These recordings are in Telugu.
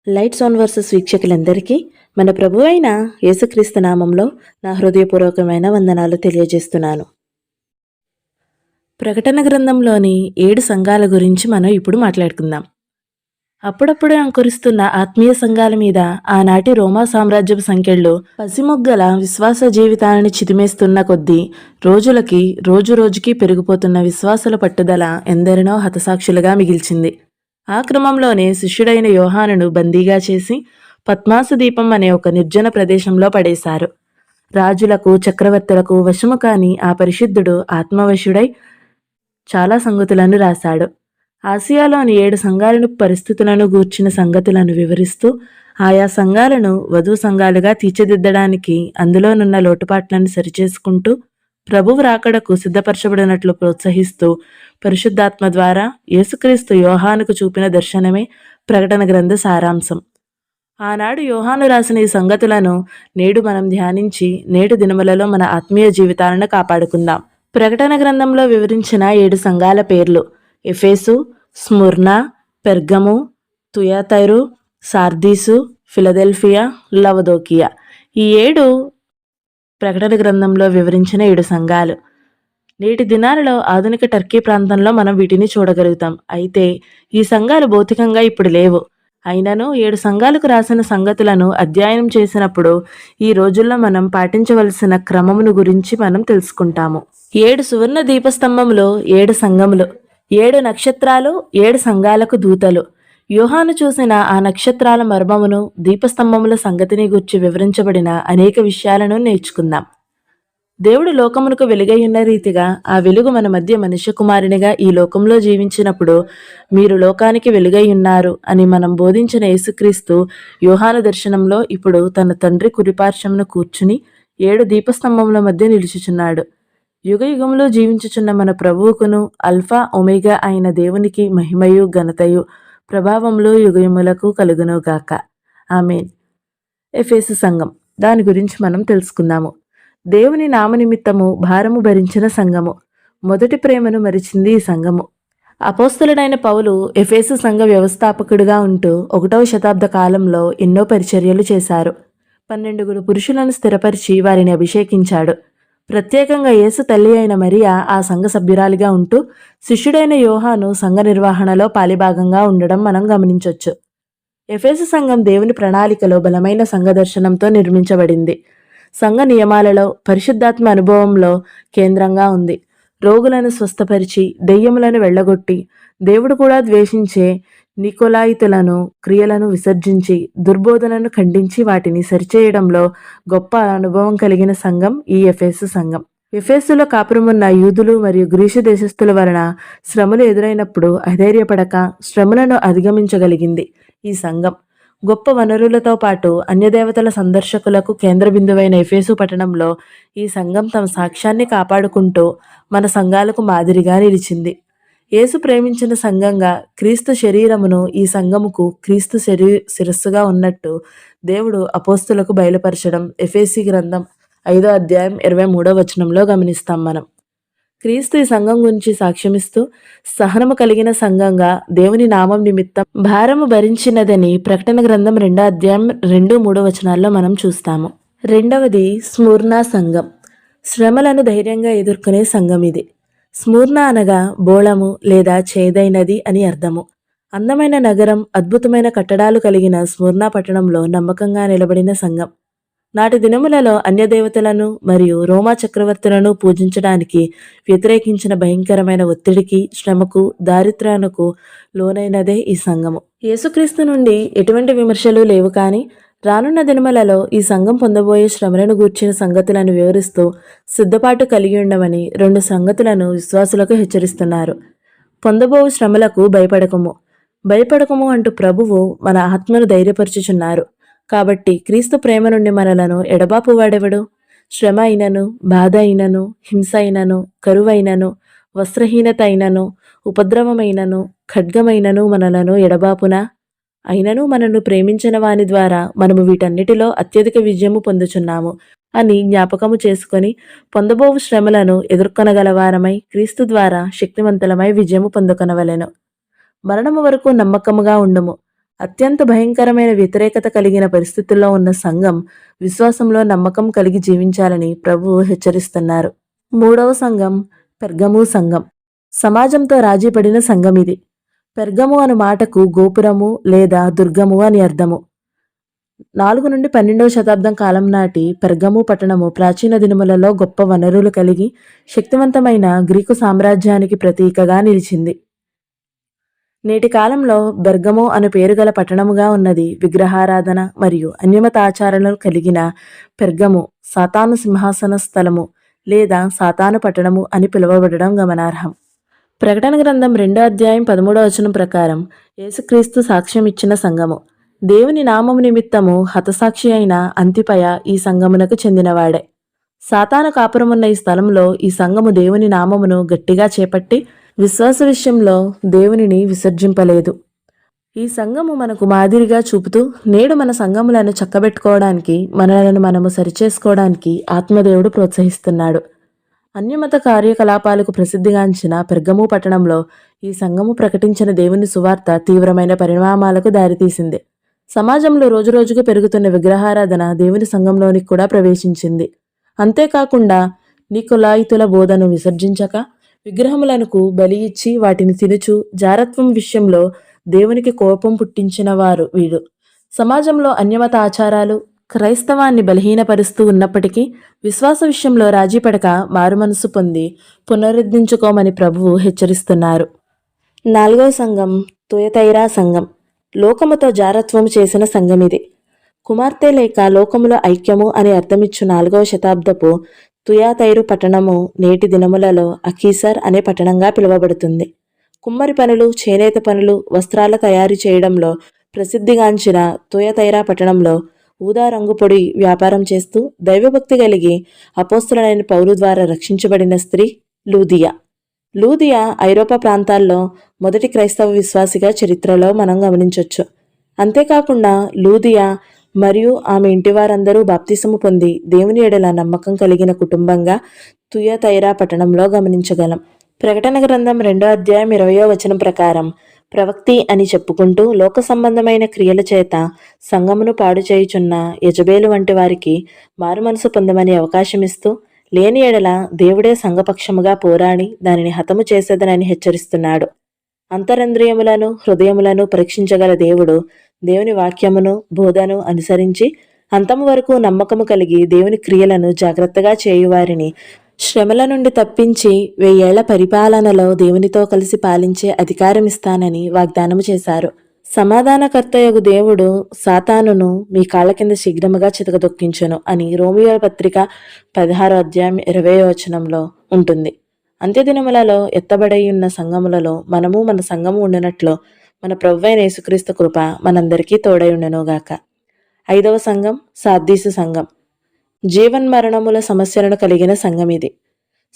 లైట్స్ ఆన్ వర్సెస్ వీక్షకులందరికీ మన ప్రభు అయిన యేసుక్రీస్తు నామంలో నా హృదయపూర్వకమైన వందనాలు తెలియజేస్తున్నాను. ప్రకటన గ్రంథంలోని 7 సంఘాల గురించి మనం ఇప్పుడు మాట్లాడుకుందాం. అప్పుడప్పుడే అంకురిస్తున్న ఆత్మీయ సంఘాల మీద ఆనాటి రోమా సామ్రాజ్యపు సంకెళ్ళు పసిమొగ్గల విశ్వాస జీవితాన్ని చిదిమేస్తున్న కొద్దీ రోజుకి పెరిగిపోతున్న విశ్వాసుల పట్టుదల ఎందరినో హతసాక్షులుగా మిగిల్చింది. ఆ క్రమంలోనే శిష్యుడైన యోహానును బందీగా చేసి పద్మాసు దీపం అనే ఒక నిర్జన ప్రదేశంలో పడేశారు. రాజులకు చక్రవర్తులకు వశము కాని ఆ పరిశుద్ధుడు ఆత్మవశుడై చాలా సంగతులను రాశాడు. ఆసియాలోని 7 సంఘాలను పరిస్థితులను గూర్చిన సంగతులను వివరిస్తూ ఆయా సంఘాలను వధూ సంఘాలుగా తీర్చిదిద్దడానికి అందులోనున్న లోటుపాట్లను సరిచేసుకుంటూ ప్రభువు రాకడకు సిద్ధపరచబడినట్లు ప్రోత్సహిస్తూ పరిశుద్ధాత్మ ద్వారా యేసుక్రీస్తు యోహానుకు చూపిన దర్శనమే ప్రకటన గ్రంథ సారాంశం. ఆనాడు యోహాను రాసిన ఈ సంగతులను నేడు మనం ధ్యానించి నేటి దినములలో మన ఆత్మీయ జీవితాలను కాపాడుకుందాం. ప్రకటన గ్రంథంలో వివరించిన 7 సంఘాల పేర్లు: ఎఫెసు, స్ముర్నా, పెర్గము, తుయతైరు, సార్దీసు, ఫిలదెల్ఫియా, లవదోకియా. ఈ 7 ప్రకటన గ్రంథంలో వివరించిన 7 సంఘాలు. నేటి దినాలలో ఆధునిక టర్కీ ప్రాంతంలో మనం వీటిని చూడగలుగుతాం. అయితే ఈ సంఘాలు భౌతికంగా ఇప్పుడు లేవు. అయినను 7 సంఘాలకు రాసిన సంగతులను అధ్యయనం చేసినప్పుడు ఈ రోజుల్లో మనం పాటించవలసిన క్రమమును గురించి మనం తెలుసుకుంటాము. 7 సువర్ణ దీపస్తంభములు 7 సంఘములు, 7 నక్షత్రాలు 7 సంఘాలకు దూతలు. యోహాను చూసిన ఆ నక్షత్రాల మర్మమును, దీపస్తంభముల సంగతిని గూర్చి వివరించబడిన అనేక విషయాలను నేర్చుకుందాం. దేవుడు లోకమునకు వెలుగైయున్న రీతిగా ఆ వెలుగు మన మధ్య మనుష్య కుమారునిగా ఈ లోకంలో జీవించినప్పుడు మీరు లోకానికి వెలుగై ఉన్నారు అని మనం బోధించిన యేసుక్రీస్తు యోహాను దర్శనంలో ఇప్పుడు తన తండ్రి కుడిపార్శ్వమున కూర్చుని 7 దీపస్తంభముల మధ్య నిలుచుచున్నాడు. యుగ యుగములో జీవించుచున్న మన ప్రభువుకును అల్ఫా ఒమేగా అయిన దేవునికి మహిమయు ఘనతయు ప్రభావములు యుగయుములకు కలుగునుగాక. ఆమేన్. ఎఫెసు సంఘం, దాని గురించి మనం తెలుసుకుందాము. దేవుని నామనిమిత్తము భారము భరించిన సంఘము. మొదటి ప్రేమను మరిచింది ఈ సంఘము. అపోస్తలుడైన పౌలు ఎఫెసు సంఘ వ్యవస్థాపకుడిగా ఉంటూ 1వ శతాబ్ద కాలంలో ఎన్నో పరిచర్యలు చేశారు. 12 పురుషులను స్థిరపరిచి వారిని అభిషేకించాడు. ప్రత్యేకంగా యేసు తల్లి అయిన మరియా ఆ సంఘ సభ్యురాలిగా ఉంటూ శిష్యుడైన యోహాను సంఘ నిర్వహణలో పాలిభాగంగా ఉండడం మనం గమనించవచ్చు. ఎఫెసు సంఘం దేవుని ప్రణాళికలో బలమైన సంఘ దర్శనంతో నిర్మించబడింది. సంఘ నియమాలలో పరిశుద్ధాత్మ అనుభవంలో కేంద్రంగా ఉంది. రోగులను స్వస్థపరిచి దెయ్యములను వెళ్ళగొట్టి దేవుడు కూడా ద్వేషించే నికోలాయితులను క్రియలను విసర్జించి దుర్బోధనను ఖండించి వాటిని సరిచేయడంలో గొప్ప అనుభవం కలిగిన సంఘం ఈ ఎఫెసు సంఘం. ఎఫెసులో కాపురమున్న యూదులు మరియు గ్రీసు దేశస్థుల వలన శ్రమలు ఎదురైనప్పుడు అధైర్యపడక శ్రమలను అధిగమించగలిగింది ఈ సంఘం. గొప్ప వనరులతో పాటు అన్యదేవతల సందర్శకులకు కేంద్ర బిందువైన ఎఫెసు పట్టణంలో ఈ సంఘం తమ సాక్ష్యాన్ని కాపాడుకుంటూ మన సంఘాలకు మాదిరిగా నిలిచింది. యేసు ప్రేమించిన సంఘంగా క్రీస్తు శరీరమును ఈ సంఘముకు క్రీస్తు శిరస్సుగా ఉన్నట్టు దేవుడు అపోస్తులకు బయలుపరచడం ఎఫెసీ గ్రంథం 5వ అధ్యాయం 23వ వచనంలో గమనిస్తాం మనం. క్రీస్తు ఈ సంఘం గురించి సాక్ష్యమిస్తూ సహనము కలిగిన సంఘంగా దేవుని నామం నిమిత్తం భారము భరించినదని ప్రకటన గ్రంథం 2వ అధ్యాయం 2-3 వచనాల్లో మనం చూస్తాము. రెండవది స్ముర్నా సంఘం. శ్రమలను ధైర్యంగా ఎదుర్కొనే సంఘం ఇది. స్ముర్నా అనగా బోళము లేదా చేదైనది అని అర్థము. అందమైన నగరం, అద్భుతమైన కట్టడాలు కలిగిన స్ముర్నా పట్టణంలో నమ్మకంగా నిలబడిన సంఘం. నాటి దినములలో అన్యదేవతలను మరియు రోమా చక్రవర్తులను పూజించడానికి వ్యతిరేకించిన భయంకరమైన ఒత్తిడికి, శ్రమకు, దారిద్ర్యానికి లోనైనదే ఈ సంఘము. యేసుక్రీస్తు నుండి ఎటువంటి విమర్శలు లేవు, కానీ రానున్న దినములలో ఈ సంఘం పొందబోయే శ్రమలను గూర్చిన సంగతులను వివరిస్తూ సిద్ధపాటు కలిగి ఉండమని 2 సంగతులను విశ్వాసులకు హెచ్చరిస్తున్నారు. పొందబోవు శ్రమలకు భయపడకము అంటూ ప్రభువు మన ఆత్మను ధైర్యపరచుచున్నారు. కాబట్టి క్రీస్తు ప్రేమ నుండి మనలను ఎడబాపు వాడెవడు? శ్రమ అయినను, బాధ అయినను, హింస అయినను, కరువైనను, వస్త్రహీనత అయినను, ఉపద్రవమైనను, ఖడ్గమైనను మనలను ఎడబాపునా? అయినను మనను ప్రేమించిన వాని ద్వారా మనము వీటన్నిటిలో అత్యధిక విజయము పొందుచున్నాము అని జ్ఞాపకము చేసుకొని పొందబోవు శ్రమలను ఎదుర్కొనగలవారమై క్రీస్తు ద్వారా శక్తివంతులమై విజయము పొందుకొనవలెను. మరణము వరకు నమ్మకముగా ఉండుము. అత్యంత భయంకరమైన వ్యతిరేకత కలిగిన పరిస్థితుల్లో ఉన్న సంఘం విశ్వాసంలో నమ్మకం కలిగి జీవించాలని ప్రభువు హెచ్చరిస్తున్నారు. 3వ సంఘం పెర్గము సంఘం. సమాజంతో రాజీ పడిన సంఘం ఇది. పెర్గము అను మాటకు గోపురము లేదా దుర్గము అని అర్థము. 4 నుండి 12వ శతాబ్దం కాలం నాటి పెర్గము పట్టణము ప్రాచీన దినములలో గొప్ప వనరులు కలిగి శక్తివంతమైన గ్రీకు సామ్రాజ్యానికి ప్రతీకగా నిలిచింది. నేటి కాలంలో బెర్గమో అను పేరు గల పట్టణముగా ఉన్నది విగ్రహారాధన మరియు అన్యమత ఆచారాలను కలిగిన పెర్గము సాతాను సింహాసన స్థలము లేదా సాతాను పట్టణము అని పిలువబడడం గమనార్హం. ప్రకటన గ్రంథం 2వ అధ్యాయం 13వ వచనం ప్రకారం యేసుక్రీస్తు సాక్ష్యం ఇచ్చిన సంఘము. దేవుని నామము నిమిత్తము హతసాక్షి అయిన అంతిపయ ఈ సంఘమునకు చెందినవాడే. సాతాను కాపురమున్న ఈ స్థలంలో ఈ సంఘము దేవుని నామమును గట్టిగా చేపట్టి విశ్వాస విషయంలో దేవునిని విసర్జింపలేదు. ఈ సంఘము మనకు మాదిరిగా చూపుతూ నేడు మన సంఘములను చక్కబెట్టుకోవడానికి, మనలను మనము సరిచేసుకోవడానికి ఆత్మదేవుడు ప్రోత్సహిస్తున్నాడు. అన్యమత కార్యకలాపాలకు ప్రసిద్ధిగాంచిన పెర్గము పట్టణంలో ఈ సంఘము ప్రకటించిన దేవుని సువార్త తీవ్రమైన పరిణామాలకు దారితీసింది. సమాజంలో రోజురోజుకు పెరుగుతున్న విగ్రహారాధన దేవుని సంఘంలోనికి కూడా ప్రవేశించింది. అంతేకాకుండా నికొలాయితుల బోధను విసర్జించక విగ్రహములకు బలి ఇచ్చి వాటిని తినుచు జారత్వం విషయంలో దేవునికి కోపం పుట్టించిన వారు వీరు. సమాజంలో అన్యమత ఆచారాలు క్రైస్తవాన్ని బలహీనపరుస్తూ ఉన్నప్పటికీ విశ్వాస విషయంలో రాజీపడక మారుమనసు పొంది పునరుద్ధరించుకోమని ప్రభువు హెచ్చరిస్తున్నారు. 4వ సంఘం తుయతైరా సంఘం. లోకముతో జారత్వం చేసిన సంఘం ఇది. కుమార్తె లేక లోకములో ఐక్యము అని అర్థమిచ్చు 4వ శతాబ్దపు తుయాతైరు పట్టణము నేటి దినములలో అకీసర్ అనే పట్టణంగా పిలువబడుతుంది. కుమ్మరి పనులు, చేనేత పనులు, వస్త్రాల తయారీ చేయడంలో ప్రసిద్ధిగాంచిన తుయతైరా పట్టణంలో ఊదా రంగు పొడి వ్యాపారం చేస్తూ దైవభక్తి కలిగి అపోస్తలుడైన పౌలు ద్వారా రక్షించబడిన స్త్రీ లూదియా. లూదియా ఐరోపా ప్రాంతాల్లో మొదటి క్రైస్తవ విశ్వాసిగా చరిత్రలో మనం గమనించవచ్చు. అంతేకాకుండా లూదియా మరియు ఆమె ఇంటివారందరూ బాప్తిసము పొంది దేవుని ఎడల నమ్మకం కలిగిన కుటుంబంగా తుయతైరా పట్టణంలో గమనించగలం. ప్రకటన గ్రంథం 2వ అధ్యాయం 20వ వచనం ప్రకారం ప్రవక్తి అని చెప్పుకుంటూ లోక సంబంధమైన క్రియల చేత సంఘమును పాడు చేయుచున్న యజబేలు వంటి వారికి మారుమనసు పొందమని అవకాశమిస్తూ లేని ఎడల దేవుడే సంఘపక్షముగా పోరాడి దానిని హతము చేసేదనని హెచ్చరిస్తున్నాడు. అంతరంద్రియములను హృదయములను పరీక్షించగల దేవుడు దేవుని వాక్యమును బోధను అనుసరించి అంతము వరకు నమ్మకము కలిగి దేవుని క్రియలను జాగ్రత్తగా చేయువారిని శ్రమల నుండి తప్పించి 1000 ఏళ్ల పరిపాలనలో దేవునితో కలిసి పాలించే అధికారం ఇస్తానని వాగ్దానము చేశారు. సమాధానకర్తయగు దేవుడు సాతానును మీ కాళ్ళ కింద శీఘ్రముగా చితకదొక్కించును అని రోమియో పత్రిక 16వ అధ్యాయం 20వ వచనంలో ఉంటుంది. అంత్యదినములలో ఎత్తబడయున్న సంఘములలో మనము మన సంఘము ఉండినట్లు మన ప్రభువైన యేసుక్రీస్తు కృప మనందరికీ తోడై ఉండునుగాక. 5వ సంఘం సార్దీసు సంఘం. జీవన్మరణముల సమస్యలను కలిగిన సంఘం ఇది.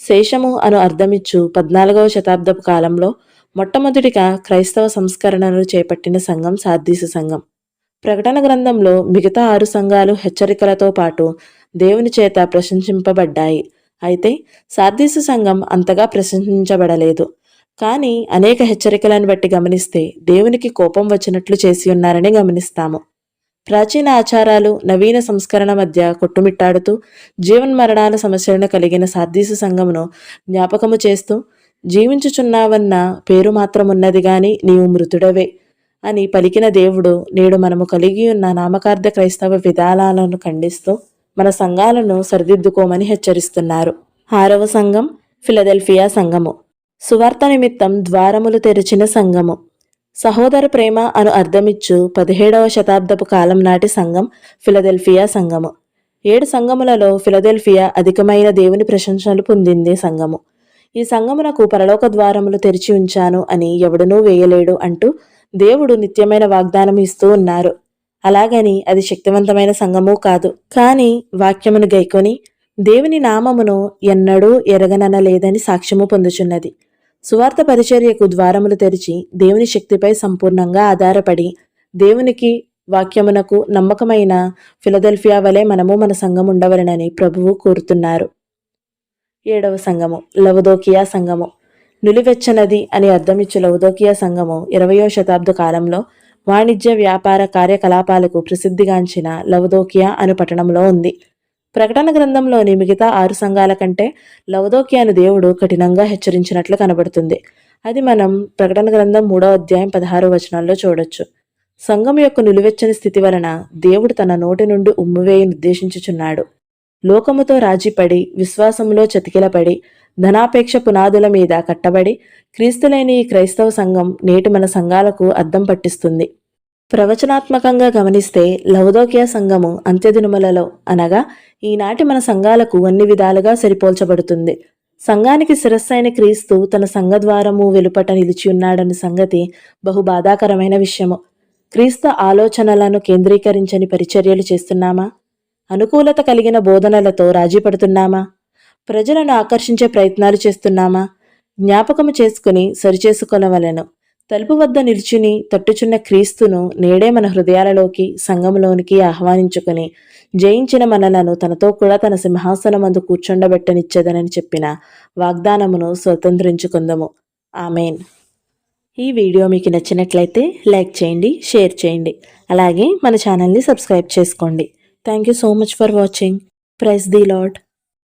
శేషము అను అర్థమిచ్చు 14వ శతాబ్దపు కాలంలో మొట్టమొదటిగా క్రైస్తవ సంస్కరణను చేపట్టిన సంఘం సార్దీసు సంఘం. ప్రకటన గ్రంథంలో మిగతా 6 సంఘాలు హెచ్చరికలతో పాటు దేవుని చేత ప్రశంసింపబడ్డాయి. అయితే సార్దీసు సంఘం అంతగా ప్రశంసించబడలేదు. కానీ అనేక హెచ్చరికలను బట్టి గమనిస్తే దేవునికి కోపం వచ్చినట్లు చేసి ఉన్నారని గమనిస్తాము. ప్రాచీన ఆచారాలు నవీన సంస్కరణ మధ్య కొట్టుమిట్టాడుతూ జీవన్మరణాల సమస్యలను కలిగిన సార్దీసు సంఘమును జ్ఞాపకము చేస్తూ జీవించుచున్నావన్న పేరు మాత్రమున్నది గాని నీవు మృతుడవే అని పలికిన దేవుడు నేడు మనము కలిగి ఉన్న నామకార్థ క్రైస్తవ విధానాలను ఖండిస్తూ మన సంఘాలను సరిదిద్దుకోమని హెచ్చరిస్తున్నారు. 6వ సంఘం ఫిలదెల్ఫియా సంఘము. సువార్త నిమిత్తం ద్వారములు తెరిచిన సంఘము. సహోదర ప్రేమ అను అర్థమిచ్చు 17వ శతాబ్దపు కాలం నాటి సంఘం ఫిలదెల్ఫియా సంఘము. 7 సంఘములలో ఫిలదెల్ఫియా అధికమైన దేవుని ప్రశంసలు పొందింది సంఘము. ఈ సంఘమునకు పరలోక ద్వారములు తెరిచి ఉంచాను అని ఎవడునూ వేయలేడు అంటూ దేవుడు నిత్యమైన వాగ్దానం ఇస్తూ ఉన్నారు. అలాగని అది శక్తివంతమైన సంఘము కాదు. కానీ వాక్యమును గైకొని దేవుని నామమును ఎన్నడూ ఎరగననలేదని సాక్ష్యము పొందుచున్నది. సువార్త పరిచర్యకు ద్వారములు తెరిచి దేవుని శక్తిపై సంపూర్ణంగా ఆధారపడి దేవునికి వాక్యమునకు నమ్మకమైన ఫిలదెల్ఫియా వలె మనము మన సంఘం ఉండవలెనని ప్రభువు కోరుతున్నారు. 7వ సంఘము లవదోకియా సంఘము. నులివెచ్చనది అని అర్థమిచ్చు లవదోకియా సంఘము 20వ శతాబ్ద కాలంలో వాణిజ్య వ్యాపార కార్యకలాపాలకు ప్రసిద్ధిగాంచిన లవదోకియా అను పట్టణంలో ఉంది. ప్రకటన గ్రంథంలోని మిగతా 6 సంఘాల కంటే లవదోకియాను దేవుడు కఠినంగా హెచ్చరించినట్లు కనబడుతుంది. అది మనం ప్రకటన గ్రంథం 3వ అధ్యాయం 16వ వచనాల్లో చూడొచ్చు. సంఘం యొక్క నిలువెచ్చని స్థితి వలన దేవుడు తన నోటి నుండి ఉమ్మివేయి నిర్దేశించుచున్నాడు. లోకముతో రాజీపడి, విశ్వాసములో చతికిలపడి, ధనాపేక్ష పునాదుల మీద కట్టబడి క్రీస్తులేని ఈ క్రైస్తవ సంఘం నేటి మన సంఘాలకు అద్దం పట్టిస్తుంది. ప్రవచనాత్మకంగా గమనిస్తే లవదోకియా సంఘము అంత్యదినములలో అనగా ఈనాటి మన సంఘాలకు అన్ని విధాలుగా సరిపోల్చబడుతుంది. సంఘానికి శిరస్సైన క్రీస్తు తన సంఘద్వారము వెలుపట నిలిచియున్నాడన్న సంగతి బహు బాధాకరమైన విషయము. క్రీస్తు ఆలోచనలను కేంద్రీకరించని పరిచర్యలు చేస్తున్నామా? అనుకూలత కలిగిన బోధనలతో రాజీ పడుతున్నామా? ప్రజలను ఆకర్షించే ప్రయత్నాలు చేస్తున్నామా? జ్ఞాపకము చేసుకుని సరిచేసుకొనవలెను. తలుపు వద్ద నిల్చుని తట్టుచున్న క్రీస్తును నేడే మన హృదయాలలోకి, సంఘంలోనికి ఆహ్వానించుకుని జయించిన మనలను తనతో కూడా తన సింహాసనమందు కూర్చుండబెట్టనిచ్చేదనని చెప్పిన వాగ్దానమును స్వతంత్రించుకుందాము. ఆమెన్. ఈ వీడియో మీకు నచ్చినట్లయితే లైక్ చేయండి, షేర్ చేయండి. అలాగే మన ఛానల్ని సబ్స్క్రైబ్ చేసుకోండి. Thank you so much for watching. Praise the lord.